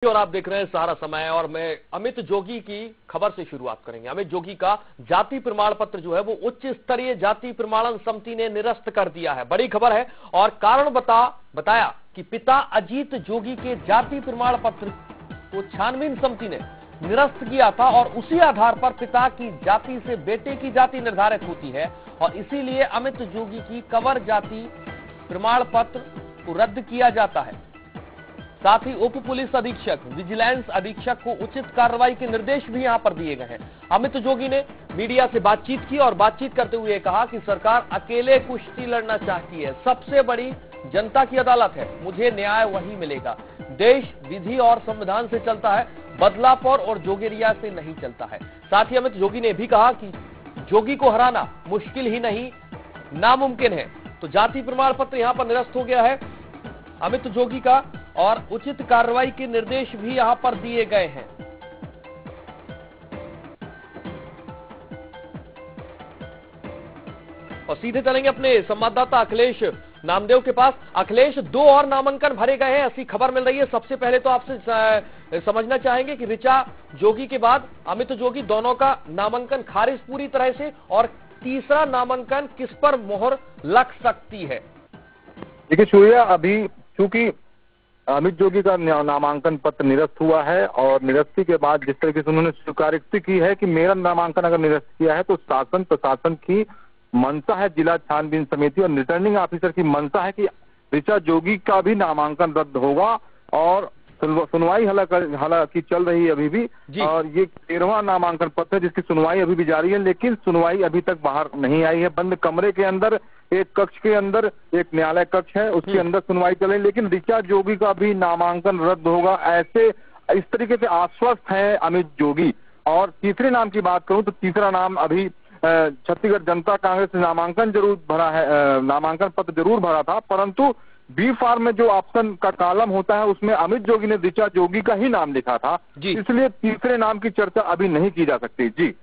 और आप देख रहे हैं सहारा समय। और मैं अमित जोगी की खबर से शुरुआत करेंगे। अमित जोगी का जाति प्रमाण पत्र जो है वो उच्च स्तरीय जाति प्रमाणन समिति ने निरस्त कर दिया है। बड़ी खबर है और कारण बताया कि पिता अजीत जोगी के जाति प्रमाण पत्र को छानबीन समिति ने निरस्त किया था और उसी आधार पर पिता की जाति से बेटे की जाति निर्धारित होती है और इसीलिए अमित जोगी की कवर जाति प्रमाण पत्र को रद्द किया जाता है। साथ ही उप पुलिस अधीक्षक, विजिलेंस अधीक्षक को उचित कार्रवाई के निर्देश भी यहां पर दिए गए हैं। अमित जोगी ने मीडिया से बातचीत की और बातचीत करते हुए कहा कि सरकार अकेले कुश्ती लड़ना चाहती है। सबसे बड़ी जनता की अदालत है, मुझे न्याय वही मिलेगा। देश विधि और संविधान से चलता है, बदलापुर और जोगेरिया से नहीं चलता है। साथ ही अमित जोगी ने भी कहा कि जोगी को हराना मुश्किल ही नहीं नामुमकिन है। तो जाति प्रमाण पत्र यहां पर निरस्त हो गया है अमित जोगी का और उचित कार्रवाई के निर्देश भी यहां पर दिए गए हैं। और सीधे चलेंगे अपने संवाददाता अखिलेश नामदेव के पास। अखिलेश, 2 और नामांकन भरे गए हैं, ऐसी खबर मिल रही है। सबसे पहले तो आपसे समझना चाहेंगे कि ऋचा जोगी के बाद अमित जोगी दोनों का नामांकन खारिज पूरी तरह से, और तीसरा नामांकन किस पर मोहर लग सकती है? देखिए सूर्या, अभी चूंकि अमित जोगी का नामांकन पत्र निरस्त हुआ है और निरस्ती के बाद जिस तरीके से उन्होंने स्वीकारोक्ति की है कि मेरा नामांकन अगर निरस्त किया है तो शासन प्रशासन की मंशा है, जिला छानबीन समिति और रिटर्निंग ऑफिसर की मंशा है कि ऋचा जोगी का भी नामांकन रद्द होगा। और सुनवाई हालांकि चल रही है अभी भी, और ये 13वां नामांकन पत्र है जिसकी सुनवाई अभी भी जारी है, लेकिन सुनवाई अभी तक बाहर नहीं आई है। बंद कमरे के अंदर, एक कक्ष के अंदर, एक न्यायालय कक्ष है, उसके अंदर सुनवाई चल रही है, लेकिन ऋचा जोगी का भी नामांकन रद्द होगा, ऐसे इस तरीके से आश्वस्त है अमित जोगी। और तीसरे नाम की बात करूं तो तीसरा नाम अभी छत्तीसगढ़ जनता कांग्रेस ने नामांकन जरूर भरा है, नामांकन पत्र जरूर भरा था, परंतु बी फार्म में जो ऑप्शन का कॉलम होता है उसमें अमित जोगी ने ऋचा जोगी का ही नाम लिखा था, इसलिए तीसरे नाम की चर्चा अभी नहीं की जा सकती। जी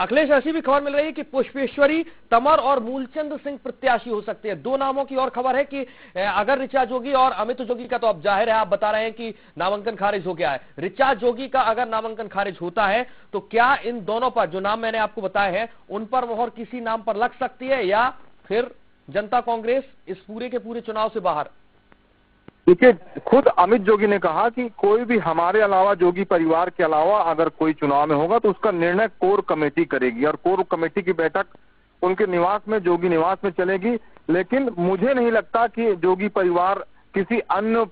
अखिलेश, ऐसी भी खबर मिल रही है कि पुष्पेश्वरी तंवर और मूलचंद सिंह प्रत्याशी हो सकते हैं। 2 नामों की और खबर है कि अगर ऋचा जोगी और अमित जोगी का, तो अब जाहिर है आप बता रहे हैं कि नामांकन खारिज हो गया है, ऋचा जोगी का अगर नामांकन खारिज होता है तो क्या इन दोनों पर, जो नाम मैंने आपको बताए हैं, उन पर मोहर किसी नाम पर लग सकती है या फिर जनता कांग्रेस इस पूरे के पूरे चुनाव से बाहर? देखिए, खुद अमित जोगी ने कहा कि कोई भी हमारे अलावा, जोगी परिवार के अलावा अगर कोई चुनाव में होगा तो उसका निर्णय कोर कमेटी करेगी और कोर कमेटी की बैठक उनके निवास में, जोगी निवास में चलेगी। लेकिन मुझे नहीं लगता कि जोगी परिवार किसी अन्य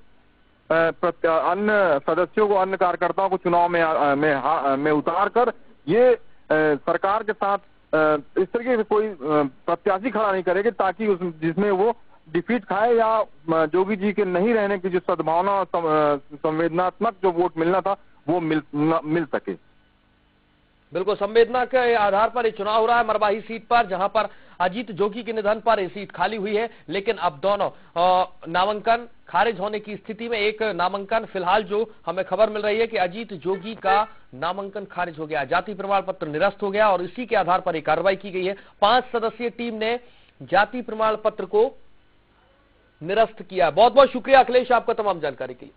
सदस्यों को, अन्य कार्यकर्ताओं को चुनाव में उतार कर ये सरकार के साथ इस तरीके से कोई प्रत्याशी खड़ा नहीं करेगी ताकि जिसमें वो डिफीट खाए या जोगी जी के नहीं रहने की जो सद्भावना, संवेदनात्मक जो वोट मिलना था वो मिल सके। बिल्कुल, संवेदना के आधार पर ये चुनाव हो रहा है मरवाही सीट पर, जहां पर अजीत जोगी के निधन पर ये सीट खाली हुई है। लेकिन अब दोनों नामांकन खारिज होने की स्थिति में एक नामांकन फिलहाल जो हमें खबर मिल रही है कि अजीत जोगी का नामांकन खारिज हो गया, जाति प्रमाण पत्र निरस्त हो गया और इसी के आधार पर एक कार्रवाई की गई है। 5 सदस्यीय टीम ने जाति प्रमाण पत्र को निरस्त किया। बहुत बहुत शुक्रिया अखिलेश आपका तमाम जानकारी के लिए।